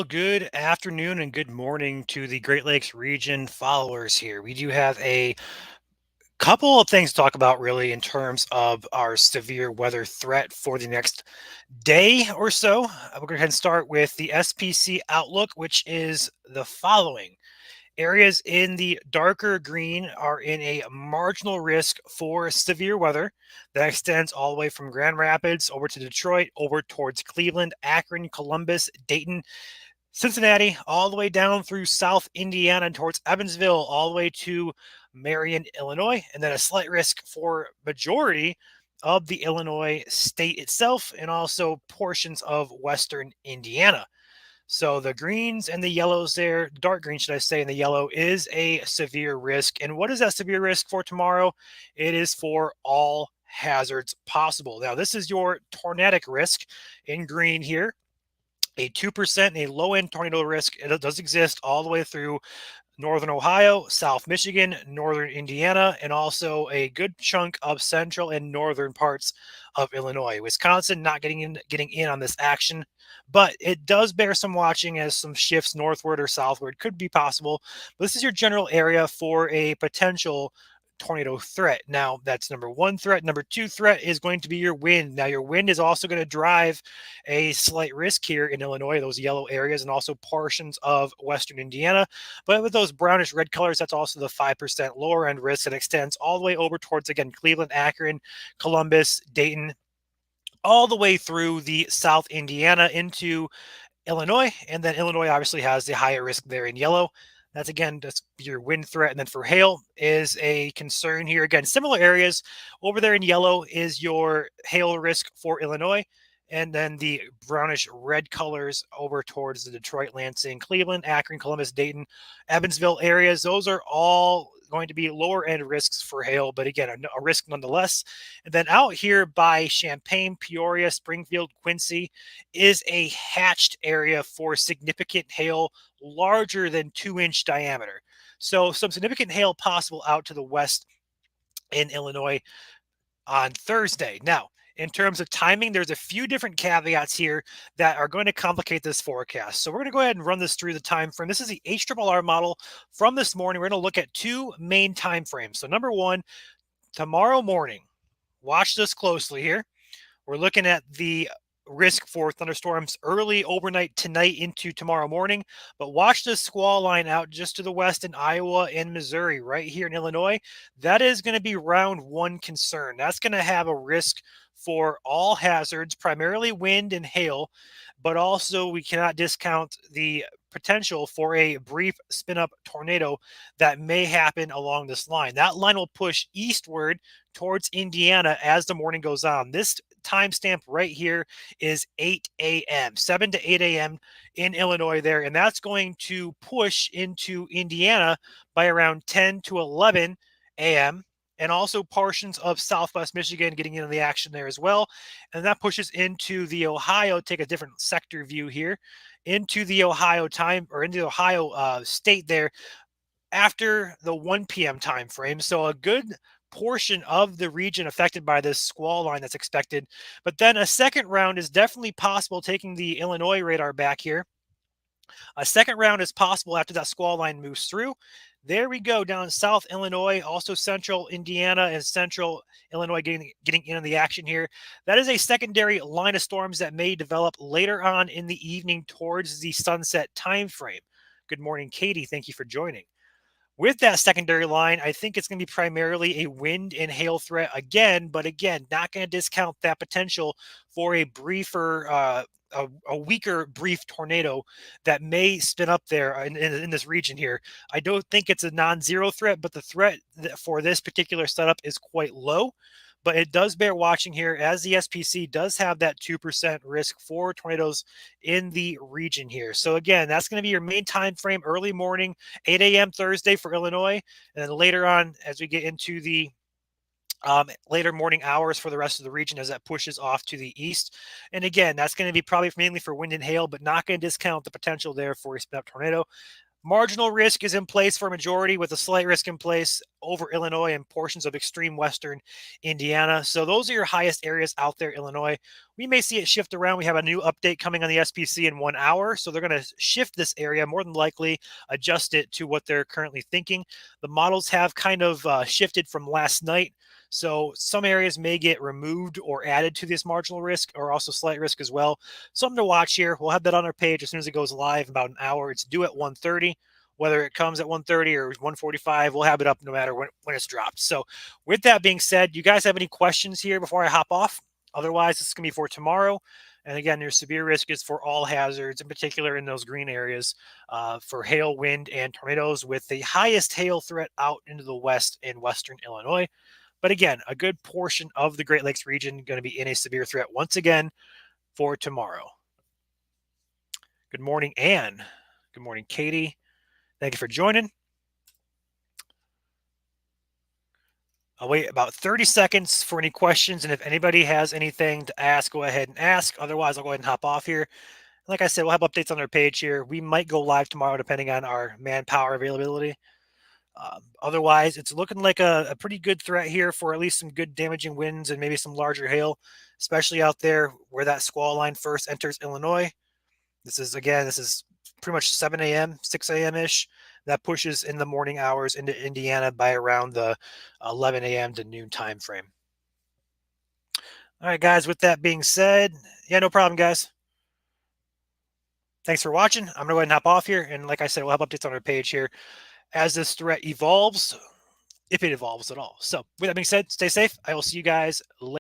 Well, good afternoon and good morning to the Great Lakes region followers here. We do have a couple of things to talk about really in terms of our severe weather threat for the next day or so. We're going to go ahead and start with the SPC outlook, which is the following. Areas in the darker green are in a marginal risk for severe weather that extends all the way from Grand Rapids over to Detroit, over towards Cleveland, Akron, Columbus, Dayton, Cincinnati, all the way down through South Indiana towards Evansville, all the way to Marion, Illinois, and then a slight risk for majority of the Illinois state itself and also portions of Western Indiana. So the greens and the yellows there, dark green, should I say, and the yellow is a severe risk. And what is that severe risk for tomorrow? It is for all hazards possible. Now, this is your tornadic risk in green here. A 2% and a low end tornado risk. It does exist all the way through northern Ohio, South Michigan, northern Indiana, and also a good chunk of central and northern parts of Illinois. Wisconsin not getting in on this action, but it does bear some watching as some shifts northward or southward could be possible. But this is your general area for a potential tornado threat. Now, that's number one threat. Number two threat is going to be your wind. Now, your wind is also going to drive a slight risk here in Illinois, those yellow areas, and also portions of Western Indiana. But with those brownish red colors, that's also the 5% lower end risk that extends all the way over towards, again, Cleveland, Akron, Columbus, Dayton, all the way through the South Indiana into Illinois. And then Illinois obviously has the higher risk there in yellow. That's again just your wind threat. And then for hail is a concern here. Again, similar areas. Over there in yellow is your hail risk for Illinois. And then the brownish red colors over towards the Detroit, Lansing, Cleveland, Akron, Columbus, Dayton, Evansville areas. Those are all going to be lower end risks for hail, but again, a risk nonetheless. And then out here by Champaign, Peoria, Springfield, Quincy is a hatched area for significant hail larger than 2-inch diameter. So some significant hail possible out to the west in Illinois on Thursday. Now, in terms of timing, there's a few different caveats here that are going to complicate this forecast. So we're going to go ahead and run this through the time frame. This is the HRRR model from this morning. We're going to look at two main time frames. So number one, tomorrow morning. Watch this closely here. We're looking at the risk for thunderstorms early overnight tonight into tomorrow morning. But watch this squall line out just to the west in Iowa and Missouri, right here in Illinois. That is going to be round one concern. That's going to have a risk for all hazards, primarily wind and hail, but also we cannot discount the potential for a brief spin up tornado that may happen along this line. That line will push eastward towards Indiana as the morning goes on. This timestamp right here is 8 a.m., 7 to 8 a.m. in Illinois there. And that's going to push into Indiana by around 10 to 11 a.m. and also portions of Southwest Michigan getting into the action there as well. And that pushes into the Ohio, take a different sector view here, into the Ohio time or into the Ohio state there after the 1 p.m. time frame. So a good portion of the region affected by this squall line that's expected. But then a second round is definitely possible, taking the Illinois radar back here. A second round is possible after that squall line moves through. There we go down South Illinois, also Central Indiana and Central Illinois getting in on the action here. That is a secondary line of storms that may develop later on in the evening towards the sunset time frame. Good morning, Katie. Thank you for joining. With that secondary line, I think it's going to be primarily a wind and hail threat again, but again, not going to discount that potential for a briefer, a weaker brief tornado that may spin up there in this region here. I don't think it's a non-zero threat, but the threat for this particular setup is quite low. But it does bear watching here as the SPC does have that 2% risk for tornadoes in the region here. So again, that's going to be your main time frame, early morning, 8 a.m. Thursday for Illinois. And then later on, as we get into the later morning hours for the rest of the region as that pushes off to the east. And again, that's going to be probably mainly for wind and hail, but not going to discount the potential there for a spin up tornado. Marginal risk is in place for a majority with a slight risk in place over Illinois and portions of extreme western Indiana. So those are your highest areas out there, Illinois. We may see it shift around. We have a new update coming on the SPC in 1 hour. So they're going to shift this area, more than likely adjust it to what they're currently thinking. The models have kind of shifted from last night. So some areas may get removed or added to this marginal risk or also slight risk as well. Something to watch here. We'll have that on our page as soon as it goes live in about an hour. It's due at 1:30. Whether it comes at 1:30 or 1:45, we'll have it up no matter when it's dropped. So with that being said, you guys have any questions here before I hop off? Otherwise, this is going to be for tomorrow. And again, your severe risk is for all hazards, in particular in those green areas, for hail, wind, and tornadoes, with the highest hail threat out into the west and western Illinois. But again, a good portion of the Great Lakes region going to be in a severe threat once again for tomorrow. Good morning, Anne. Good morning, Katie. Thank you for joining. I'll wait about 30 seconds for any questions. And if anybody has anything to ask, go ahead and ask. Otherwise, I'll go ahead and hop off here. Like I said, we'll have updates on our page here. We might go live tomorrow depending on our manpower availability. Otherwise, it's looking like a pretty good threat here for at least some good damaging winds and maybe some larger hail, especially out there where that squall line first enters Illinois. This is pretty much 7 a.m., 6 a.m.-ish. That pushes in the morning hours into Indiana by around the 11 a.m. to noon time frame. All right, guys, with that being said, yeah, no problem, guys. Thanks for watching. I'm going to go ahead and hop off here. And like I said, we'll have updates on our page here as this threat evolves, if it evolves at all. So with that being said, stay safe. I will see you guys later.